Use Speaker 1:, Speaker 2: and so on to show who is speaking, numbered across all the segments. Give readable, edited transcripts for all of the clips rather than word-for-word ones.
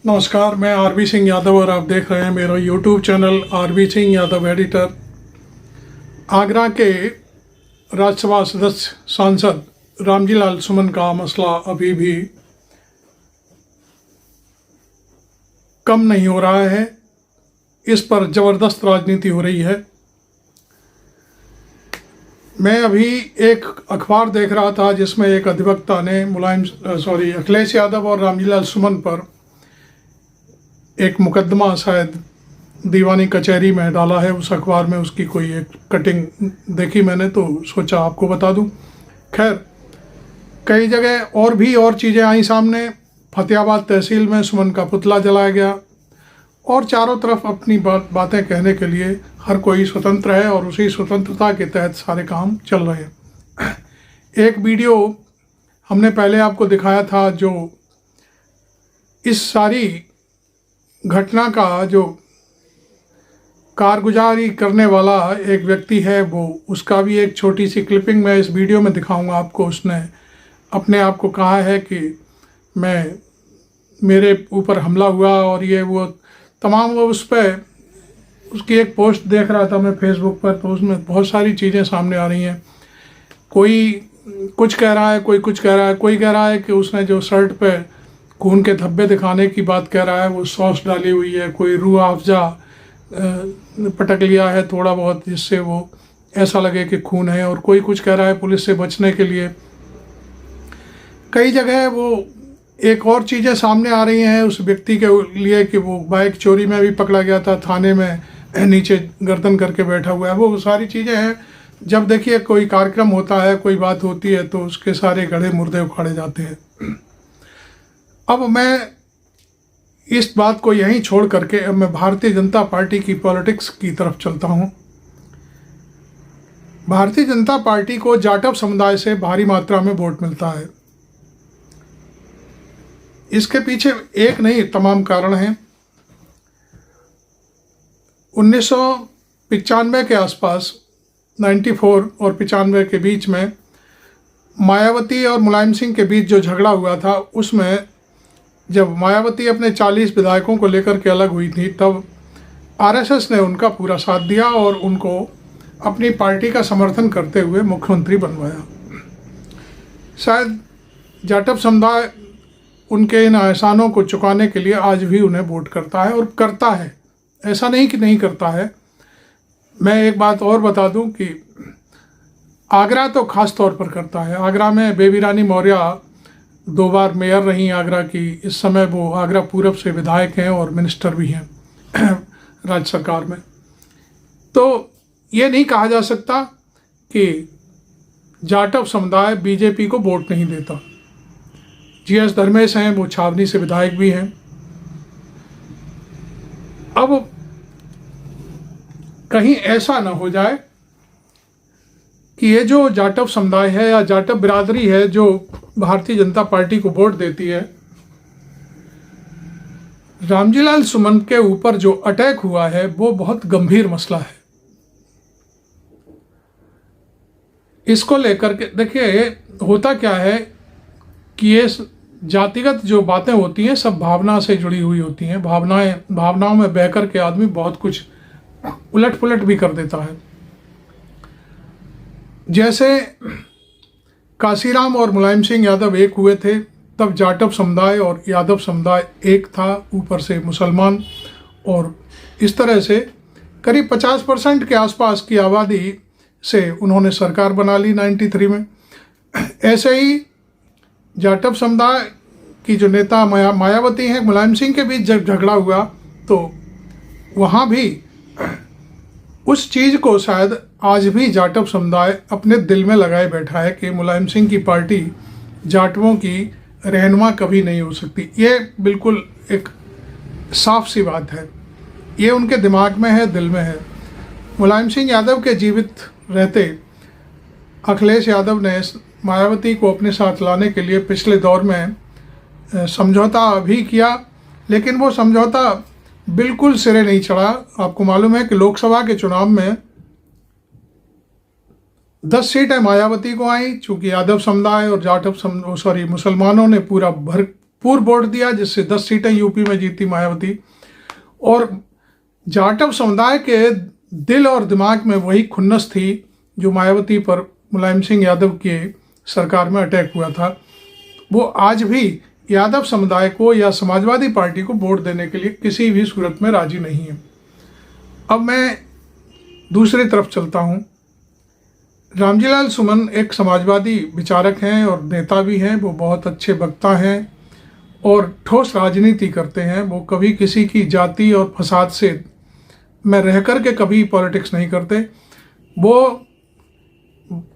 Speaker 1: नमस्कार, मैं आरबी सिंह यादव और आप देख रहे हैं मेरा YouTube channel RB Singh Yadav editor. Agra के राज्यसभा सदस्य सांसद रामजी लाल सुमन का मसला अभी भी कम नहीं हो रहा है। इस पर ज़बरदस्त राजनीति हो रही है। मैं अभी एक अखबार देख रहा था जिसमें एक अधिवक्ता ने अखिलेश यादव और रामजी लाल सुमन पर एक मुकदमा शायद दीवानी कचहरी में डाला है। उस अखबार में उसकी कोई एक कटिंग देखी मैंने, तो सोचा आपको बता दूं। खैर, कई जगह और चीज़ें आई सामने। फतेहाबाद तहसील में सुमन का पुतला जलाया गया और चारों तरफ अपनी बातें कहने के लिए हर कोई स्वतंत्र है और उसी स्वतंत्रता के तहत सारे काम चल रहे हैं। एक वीडियो हमने पहले आपको दिखाया था जो इस सारी घटना का जो कारगुजारी करने वाला एक व्यक्ति है, वो उसका भी एक छोटी सी क्लिपिंग मैं इस वीडियो में दिखाऊंगा आपको। उसने अपने आप को कहा है कि मेरे ऊपर हमला हुआ और ये वो तमाम। वो उस पर उसकी एक पोस्ट देख रहा था मैं फेसबुक पर, तो उसमें बहुत सारी चीज़ें सामने आ रही हैं। कोई कुछ कह रहा है, कोई कुछ कह रहा है। कोई कह रहा है कि उसने जो शर्ट पे खून के धब्बे दिखाने की बात कह रहा है वो सॉस डाली हुई है। कोई रूह अफ़ज़ा पटक लिया है थोड़ा बहुत, जिससे वो ऐसा लगे कि खून है। और कोई कुछ कह रहा है पुलिस से बचने के लिए। कई जगह वो एक और चीज़ें सामने आ रही हैं उस व्यक्ति के लिए कि वो बाइक चोरी में भी पकड़ा गया था, थाने में नीचे गर्दन करके बैठा हुआ है। वो सारी चीज़ें हैं। जब देखिए कोई कार्यक्रम होता है, कोई बात होती है, तो उसके सारे गड़े मुर्दे उखाड़े जाते हैं। अब मैं इस बात को यहीं छोड़ करके अब मैं भारतीय जनता पार्टी की पॉलिटिक्स की तरफ चलता हूं। भारतीय जनता पार्टी को जाटव समुदाय से भारी मात्रा में वोट मिलता है। इसके पीछे एक नहीं तमाम कारण हैं। 1995 के आसपास 94 और 95 के बीच में मायावती और मुलायम सिंह के बीच जो झगड़ा हुआ था, उसमें जब मायावती अपने 40 विधायकों को लेकर के अलग हुई थी, तब आरएसएस ने उनका पूरा साथ दिया और उनको अपनी पार्टी का समर्थन करते हुए मुख्यमंत्री बनवाया। शायद जाटव समुदाय उनके इन एहसानों को चुकाने के लिए आज भी उन्हें वोट करता है और करता है। ऐसा नहीं कि नहीं करता है। मैं एक बात और बता दूं कि आगरा तो ख़ास तौर पर करता है। आगरा में बेबी रानी मौर्य 2 बार मेयर रही आगरा की। इस समय वो आगरा पूरब से विधायक हैं और मिनिस्टर भी हैं राज्य सरकार में। तो ये नहीं कहा जा सकता कि जाटव समुदाय बीजेपी को वोट नहीं देता। जीएस धर्मेश हैं, वो छावनी से विधायक भी हैं। अब कहीं ऐसा ना हो जाए कि ये जो जाटव समुदाय है या जाटव बिरादरी है जो भारतीय जनता पार्टी को वोट देती है, रामजी लाल सुमन के ऊपर जो अटैक हुआ है वो बहुत गंभीर मसला है। इसको लेकर के देखिए होता क्या है कि ये जातिगत जो बातें होती हैं सब भावना से जुड़ी हुई होती हैं। भावनाओं में बह कर के आदमी बहुत कुछ उलट पुलट भी कर देता है। जैसे काशीराम और मुलायम सिंह यादव एक हुए थे, तब जाटव समुदाय और यादव समुदाय एक था, ऊपर से मुसलमान, और इस तरह से करीब 50% के आसपास की आबादी से उन्होंने सरकार बना ली 93 में। ऐसे ही जाटव समुदाय की जो नेता मायावती हैं, मुलायम सिंह के बीच जब झगड़ा हुआ तो वहाँ भी उस चीज़ को शायद आज भी जाटव समुदाय अपने दिल में लगाए बैठा है कि मुलायम सिंह की पार्टी जाटवों की रहनुमा कभी नहीं हो सकती। ये बिल्कुल एक साफ सी बात है। ये उनके दिमाग में है, दिल में है। मुलायम सिंह यादव के जीवित रहते अखिलेश यादव ने मायावती को अपने साथ लाने के लिए पिछले दौर में समझौता भी किया, लेकिन वो समझौता बिल्कुल सिरे नहीं चढ़ा। आपको मालूम है कि लोकसभा के चुनाव में 10 सीटें मायावती को आई, चूँकि यादव समुदाय और मुसलमानों ने पूर्व वोट दिया, जिससे 10 सीटें यूपी में जीती मायावती। और जाटव समुदाय के दिल और दिमाग में वही खुन्नस थी जो मायावती पर मुलायम सिंह यादव के सरकार में अटैक हुआ था। वो आज भी यादव समुदाय को या समाजवादी पार्टी को वोट देने के लिए किसी भी सूरत में राजी नहीं है। अब मैं दूसरी तरफ चलता हूँ। रामजीलाल सुमन एक समाजवादी विचारक हैं और नेता भी हैं। वो बहुत अच्छे वक्ता हैं और ठोस राजनीति करते हैं। वो कभी किसी की जाति और फसाद से में रह कर के कभी पॉलिटिक्स नहीं करते। वो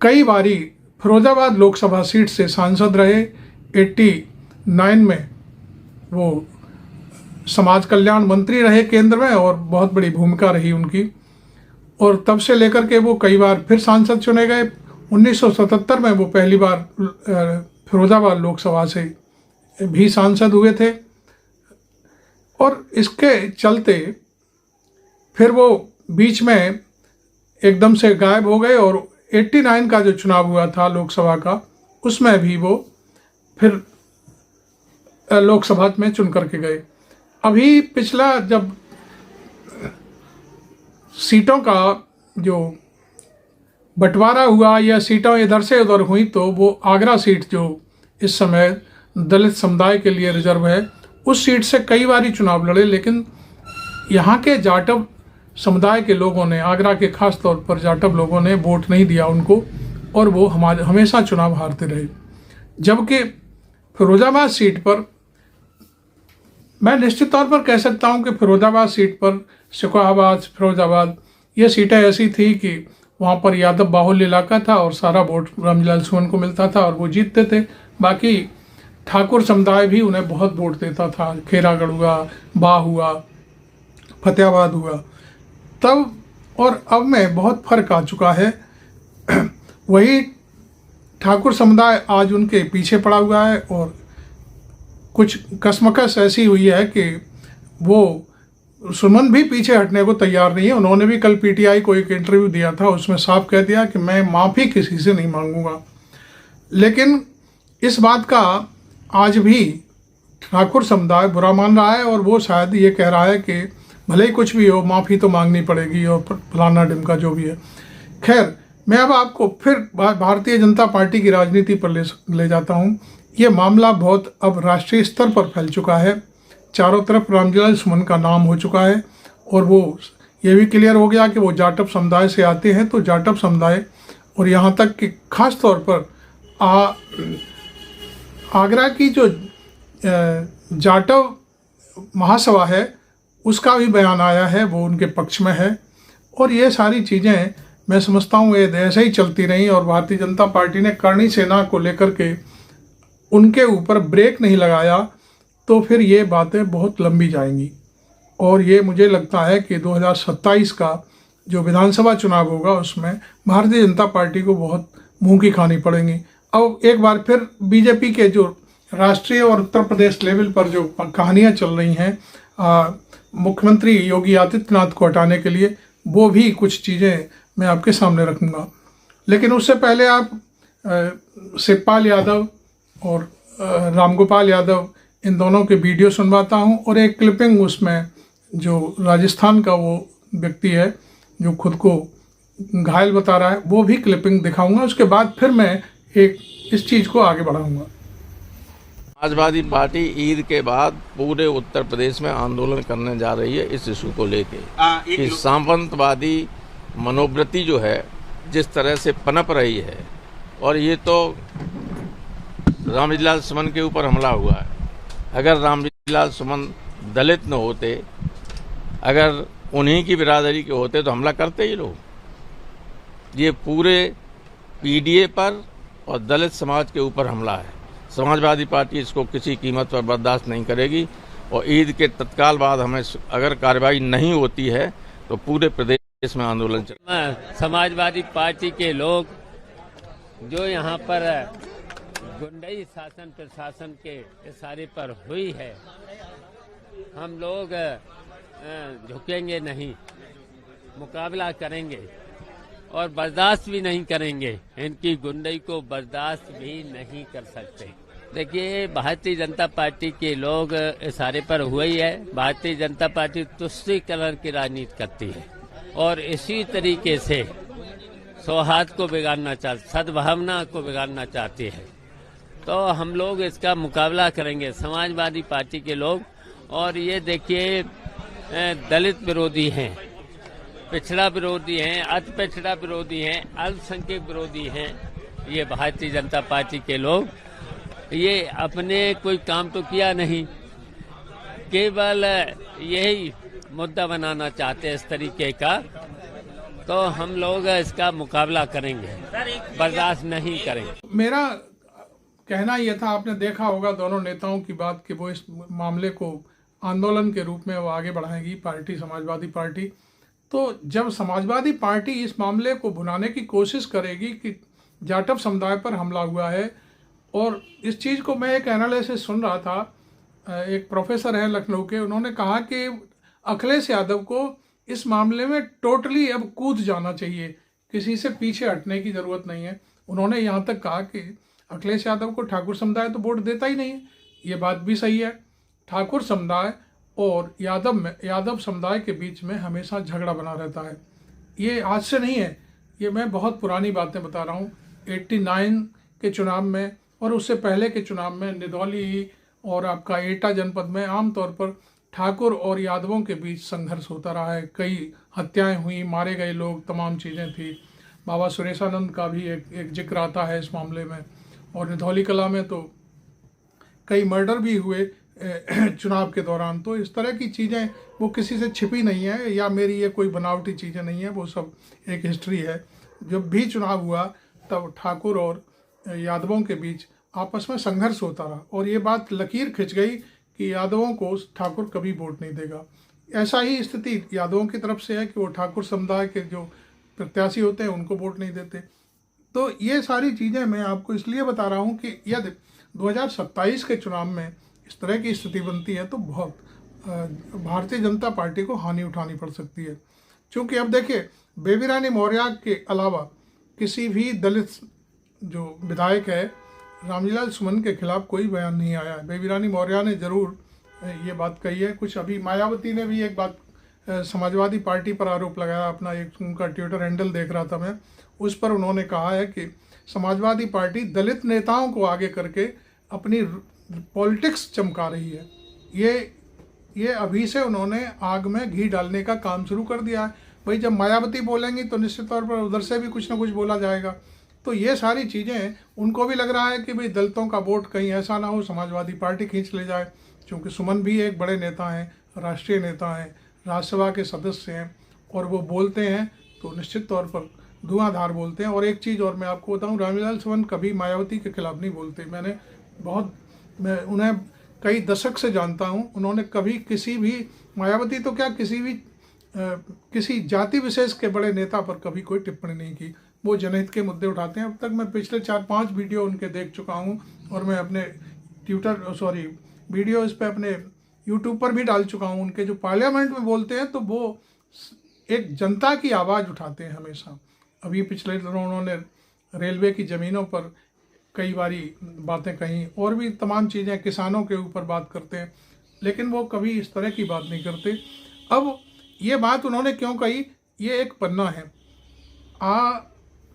Speaker 1: कई बारी फिरोजाबाद लोकसभा सीट से सांसद रहे। 89 में वो समाज कल्याण मंत्री रहे केंद्र में और बहुत बड़ी भूमिका रही उनकी। और तब से लेकर के वो कई बार फिर सांसद चुने गए। 1977 में वो पहली बार फिरोजाबाद लोकसभा से भी सांसद हुए थे। और इसके चलते फिर वो बीच में एकदम से गायब हो गए और 89 का जो चुनाव हुआ था लोकसभा का, उसमें भी वो फिर लोकसभा में चुन करके गए। अभी पिछला जब सीटों का जो बंटवारा हुआ या सीटें इधर से उधर हुई, तो वो आगरा सीट जो इस समय दलित समुदाय के लिए रिजर्व है, उस सीट से कई बार चुनाव लड़े, लेकिन यहाँ के जाटव समुदाय के लोगों ने, आगरा के खास तौर पर जाटव लोगों ने वोट नहीं दिया उनको और वो हमेशा चुनाव हारते रहे। जबकि फिरोजाबाद सीट पर मैं निश्चित तौर पर कह सकता हूं कि फिरोजाबाद सीट पर, शिकोहाबाद, फिरोजाबाद, ये सीटें ऐसी थी कि वहां पर यादव बाहुल्य इलाका था और सारा वोट रामजीलाल सुमन को मिलता था और वो जीतते थे। बाकी ठाकुर समुदाय भी उन्हें बहुत वोट देता था। खेरागढ़ हुआ, बाह हुआ, फतेहाबाद हुआ। तब और अब में बहुत फर्क आ चुका है। वही ठाकुर समुदाय आज उनके पीछे पड़ा हुआ है और कुछ कसमकस ऐसी हुई है कि वो सुमन भी पीछे हटने को तैयार नहीं है। उन्होंने भी कल पीटीआई को एक इंटरव्यू दिया था, उसमें साफ कह दिया कि मैं माफ़ी किसी से नहीं मांगूंगा। लेकिन इस बात का आज भी ठाकुर समुदाय बुरा मान रहा है और वो शायद ये कह रहा है कि भले ही कुछ भी हो, माफ़ी तो मांगनी पड़ेगी और फलाना ढिमका जो भी है। खैर, मैं अब आपको फिर भारतीय जनता पार्टी की राजनीति पर ले जाता हूँ। ये मामला बहुत अब राष्ट्रीय स्तर पर फैल चुका है। चारों तरफ रामजीलाल सुमन का नाम हो चुका है और वो ये भी क्लियर हो गया कि वो जाटव समुदाय से आते हैं। तो जाटव समुदाय और यहाँ तक कि खास तौर पर आगरा की जो जाटव महासभा है, उसका भी बयान आया है, वो उनके पक्ष में है। और ये सारी चीज़ें मैं समझता हूँ ये ऐसे ही चलती रहीं और भारतीय जनता पार्टी ने करणी सेना को लेकर के उनके ऊपर ब्रेक नहीं लगाया तो फिर ये बातें बहुत लंबी जाएंगी। और ये मुझे लगता है कि 2027 का जो विधानसभा चुनाव होगा उसमें भारतीय जनता पार्टी को बहुत मुंह की खानी पड़ेगी। अब एक बार फिर बीजेपी के जो राष्ट्रीय और उत्तर प्रदेश लेवल पर जो कहानियाँ चल रही हैं मुख्यमंत्री योगी आदित्यनाथ को हटाने के लिए, वो भी कुछ चीज़ें मैं आपके सामने रखूँगा। लेकिन उससे पहले आप शिवपाल यादव और रामगोपाल यादव, इन दोनों के वीडियो सुनवाता हूं और एक क्लिपिंग उसमें जो राजस्थान का वो व्यक्ति है जो खुद को घायल बता रहा है, वो भी क्लिपिंग दिखाऊंगा। उसके बाद फिर मैं इस चीज़ को आगे बढ़ाऊंगा।
Speaker 2: समाजवादी पार्टी ईद के बाद पूरे उत्तर प्रदेश में आंदोलन करने जा रही है इस इशू को लेके कि सामंतवादी मनोवृत्ति जो है जिस तरह से पनप रही है, और ये तो रामजीलाल सुमन के ऊपर हमला हुआ है। अगर रामजीलाल सुमन दलित न होते, अगर उन्हीं की बिरादरी के होते तो हमला करते ही लोग। ये पूरे पीडीए पर और दलित समाज के ऊपर हमला है। समाजवादी पार्टी इसको किसी कीमत पर बर्दाश्त नहीं करेगी और ईद के तत्काल बाद हमें अगर कार्रवाई नहीं होती है तो पूरे प्रदेश में आंदोलन चलेगा।
Speaker 3: समाजवादी पार्टी के लोग जो यहाँ पर गुंडई शासन प्रशासन के इशारे पर हुई है, हम लोग झुकेंगे नहीं, मुकाबला करेंगे और बर्दाश्त भी नहीं करेंगे। इनकी गुंडई को बर्दाश्त भी नहीं कर सकते। देखिए, भारतीय जनता पार्टी के लोग इशारे पर हुए ही है। भारतीय जनता पार्टी तुष्टीकरण की राजनीति करती है और इसी तरीके से सौहार्द को बिगाड़ना चाहती, सद्भावना को बिगाड़ना चाहती है। तो हम लोग इसका मुकाबला करेंगे, समाजवादी पार्टी के लोग। और ये देखिए, दलित विरोधी हैं, पिछड़ा विरोधी हैं, अति पिछड़ा विरोधी हैं, अल्पसंख्यक विरोधी हैं ये भारतीय जनता पार्टी के लोग। ये अपने कोई काम तो किया नहीं, केवल यही मुद्दा बनाना चाहते हैं इस तरीके का। तो हम लोग इसका मुकाबला करेंगे, बर्दाश्त नहीं करेंगे।
Speaker 1: मेरा कहना यह था, आपने देखा होगा दोनों नेताओं की बात कि वो इस मामले को आंदोलन के रूप में वो आगे बढ़ाएगी पार्टी, समाजवादी पार्टी। तो जब समाजवादी पार्टी इस मामले को भुनाने की कोशिश करेगी कि जाटव समुदाय पर हमला हुआ है, और इस चीज़ को मैं एक एनालिसिस सुन रहा था, एक प्रोफेसर है लखनऊ के, उन्होंने कहा कि अखिलेश यादव को इस मामले में टोटली अब कूद जाना चाहिए, किसी से पीछे हटने की ज़रूरत नहीं है। उन्होंने यहाँ तक कहा कि अखिलेश यादव को ठाकुर समुदाय तो वोट देता ही नहीं है। ये बात भी सही है। ठाकुर समुदाय और यादव समुदाय के बीच में हमेशा झगड़ा बना रहता है। ये आज से नहीं है, ये मैं बहुत पुरानी बातें बता रहा हूँ। 89 के चुनाव में और उससे पहले के चुनाव में निधौली और आपका एटा जनपद में आमतौर पर ठाकुर और यादवों के बीच संघर्ष होता रहा है। कई हत्याएं हुई, मारे गए लोग, तमाम चीज़ें थी। बाबा सुरेशानंद का भी एक जिक्र आता है इस मामले में। और निधौली कला में तो कई मर्डर भी हुए चुनाव के दौरान। तो इस तरह की चीज़ें वो किसी से छिपी नहीं है, या मेरी ये कोई बनावटी चीज़ें नहीं है, वो सब एक हिस्ट्री है। जब भी चुनाव हुआ तब ठाकुर और यादवों के बीच आपस में संघर्ष होता रहा, और ये बात लकीर खिंच गई कि यादवों को ठाकुर कभी वोट नहीं देगा। ऐसा ही स्थिति यादवों की तरफ से है कि वो ठाकुर समुदाय के जो प्रत्याशी होते हैं उनको वोट नहीं देते। तो ये सारी चीज़ें मैं आपको इसलिए बता रहा हूँ कि यदि 2027 के चुनाव में इस तरह की स्थिति बनती है तो बहुत भारतीय जनता पार्टी को हानि उठानी पड़ सकती है। क्योंकि अब देखिए, बेबी रानी मौर्य के अलावा किसी भी दलित जो विधायक है, रामजीलाल सुमन के खिलाफ कोई बयान नहीं आया है। बेबी रानी मौर्य ने ज़रूर ये बात कही है। कुछ अभी मायावती ने भी एक बात समाजवादी पार्टी पर आरोप लगाया, अपना एक उनका ट्विटर हैंडल देख रहा था मैं, उस पर उन्होंने कहा है कि समाजवादी पार्टी दलित नेताओं को आगे करके अपनी पॉलिटिक्स चमका रही है। ये अभी से उन्होंने आग में घी डालने का काम शुरू कर दिया है। भाई, जब मायावती बोलेंगी तो निश्चित तौर पर उधर से भी कुछ ना कुछ बोला जाएगा। तो ये सारी चीज़ें उनको भी लग रहा है कि भाई दलितों का वोट कहीं ऐसा ना हो समाजवादी पार्टी खींच ले जाए। क्योंकि सुमन भी एक बड़े नेता हैं, राष्ट्रीय नेता हैं, राज्यसभा के सदस्य हैं, और वो बोलते हैं तो निश्चित तौर पर धुआंधार बोलते हैं। और एक चीज़ और मैं आपको बताऊं, रामजीलाल सुमन कभी मायावती के खिलाफ नहीं बोलते। मैं उन्हें कई दशक से जानता हूं, उन्होंने कभी किसी भी, मायावती तो क्या, किसी जाति विशेष के बड़े नेता पर कभी कोई टिप्पणी नहीं की। वो जनहित के मुद्दे उठाते हैं। अब तक मैं पिछले 4-5 वीडियो उनके देख चुका हूं, और मैं अपने वीडियो इस पर अपने यूट्यूब पर भी डाल चुका हूं। उनके जो पार्लियामेंट में बोलते हैं तो वो एक जनता की आवाज़ उठाते हैं हमेशा। अभी पिछले दिनों उन्होंने रेलवे की ज़मीनों पर कई बारी बातें कहीं, और भी तमाम चीज़ें, किसानों के ऊपर बात करते हैं, लेकिन वो कभी इस तरह की बात नहीं करते। अब ये बात उन्होंने क्यों कही, ये एक पन्ना है।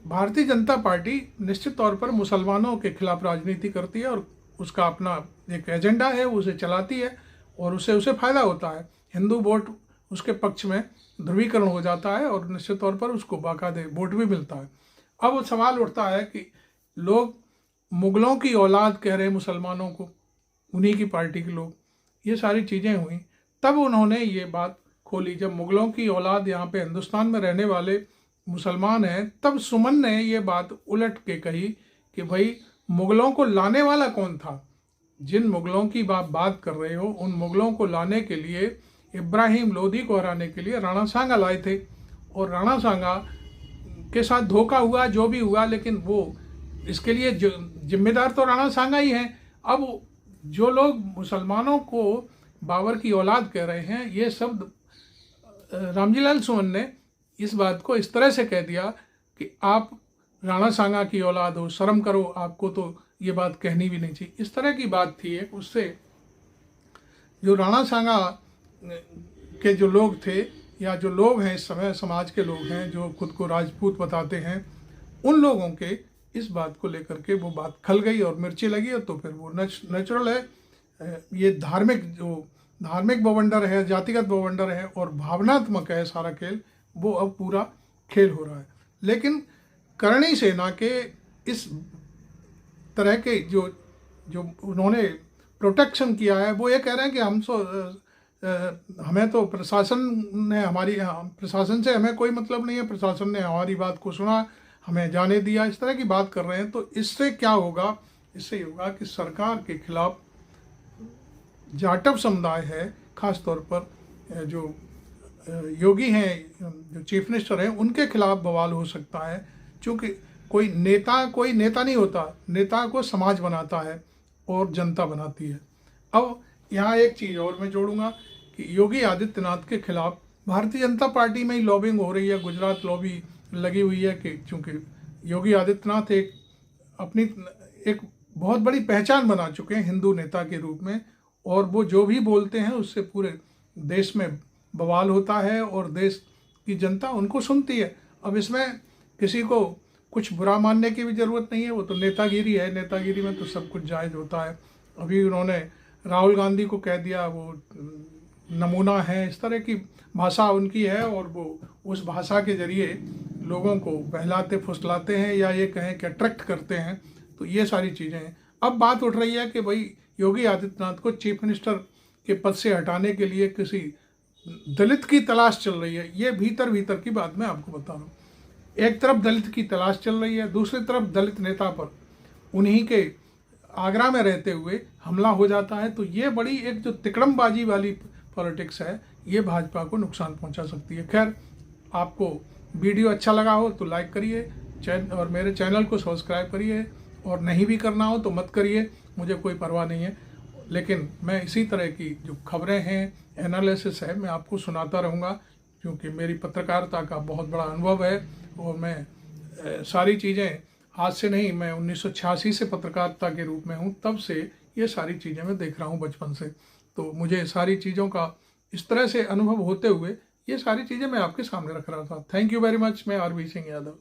Speaker 1: भारतीय जनता पार्टी निश्चित तौर पर मुसलमानों के खिलाफ राजनीति करती है, और उसका अपना एक एजेंडा है, उसे चलाती है, और उसे फ़ायदा होता है। हिंदू वोट उसके पक्ष में ध्रुवीकरण हो जाता है, और निश्चित तौर पर उसको बाकायदे वोट भी मिलता है। अब सवाल उठता है कि लोग मुगलों की औलाद कह रहे हैं मुसलमानों को, उन्हीं की पार्टी के लोग। ये सारी चीज़ें हुई, तब उन्होंने ये बात खोली। जब मुगलों की औलाद यहाँ पे हिंदुस्तान में रहने वाले मुसलमान हैं, तब सुमन ने ये बात उलट के कही कि भाई मुगलों को लाने वाला कौन था। जिन मुगलों की बात कर रहे हो, उन मुगलों को लाने के लिए, इब्राहिम लोदी को हराने के लिए राणा सांगा लाए थे, और राणा सांगा के साथ धोखा हुआ, जो भी हुआ, लेकिन वो इसके लिए जिम्मेदार तो राणा सांगा ही हैं। अब जो लोग मुसलमानों को बाबर की औलाद कह रहे हैं, ये शब्द रामजीलाल सुमन ने इस बात को इस तरह से कह दिया कि आप राणा सांगा की औलाद हो, शर्म करो, आपको तो ये बात कहनी भी नहीं चाहिए। इस तरह की बात थी एक। उससे जो राणा सांगा के जो लोग थे या जो लोग हैं इस समय समाज के लोग हैं जो खुद को राजपूत बताते हैं, उन लोगों के इस बात को लेकर के वो बात खल गई और मिर्ची लगी। और तो फिर वो नेचुरल है। ये धार्मिक बवंडर है, जातिगत बवंडर है और भावनात्मक है सारा खेल, वो अब पूरा खेल हो रहा है। लेकिन करणी सेना के इस तरह के जो उन्होंने प्रोटेक्शन किया है, वो ये कह रहे हैं कि हमें तो प्रशासन से हमें कोई मतलब नहीं है, प्रशासन ने हमारी बात को सुना, हमें जाने दिया, इस तरह की बात कर रहे हैं। तो इससे क्या होगा? इससे होगा कि सरकार के खिलाफ जाटव समुदाय है, खास तौर पर जो योगी हैं, जो चीफ मिनिस्टर हैं, उनके खिलाफ बवाल हो सकता है। क्योंकि कोई नेता नहीं होता, नेता को समाज बनाता है और जनता बनाती है। अब यहाँ एक चीज़ और मैं जोड़ूंगा कि योगी आदित्यनाथ के खिलाफ भारतीय जनता पार्टी में ही लॉबिंग हो रही है, गुजरात लॉबी लगी हुई है कि चूँकि योगी आदित्यनाथ अपनी एक बहुत बड़ी पहचान बना चुके हैं हिंदू नेता के रूप में, और वो जो भी बोलते हैं उससे पूरे देश में बवाल होता है और देश की जनता उनको सुनती है। अब इसमें किसी को कुछ बुरा मानने की भी ज़रूरत नहीं है, वो तो नेतागिरी है, नेतागिरी में तो सब कुछ जायज़ होता है। अभी उन्होंने राहुल गांधी को कह दिया वो नमूना है, इस तरह की भाषा उनकी है और वो उस भाषा के ज़रिए लोगों को बहलाते फुसलाते हैं या ये कहें कि अट्रैक्ट करते हैं। तो ये सारी चीज़ें हैं। अब बात उठ रही है कि भाई योगी आदित्यनाथ को चीफ मिनिस्टर के पद से हटाने के लिए किसी दलित की तलाश चल रही है। ये भीतर की बात मैं आपको बता रहा हूँ। एक तरफ दलित की तलाश चल रही है, दूसरी तरफ दलित नेता पर उन्हीं के आगरा में रहते हुए हमला हो जाता है। तो ये बड़ी एक जो तिकड़मबाजी वाली पॉलिटिक्स है, ये भाजपा को नुकसान पहुंचा सकती है। खैर, आपको वीडियो अच्छा लगा हो तो लाइक करिए और मेरे चैनल को सब्सक्राइब करिए, और नहीं भी करना हो तो मत करिए, मुझे कोई परवाह नहीं है। लेकिन मैं इसी तरह की जो खबरें हैं, एनालिसिस है, मैं आपको सुनाता रहूँगा, क्योंकि मेरी पत्रकारिता का बहुत बड़ा अनुभव है और मैं सारी चीज़ें आज से नहीं, मैं 1986 से पत्रकारिता के रूप में हूँ, तब से ये सारी चीज़ें मैं देख रहा हूँ बचपन से। तो मुझे सारी चीज़ों का इस तरह से अनुभव होते हुए ये सारी चीज़ें मैं आपके सामने रख रहा था। Thank you very much. मैं आरबी सिंह यादव।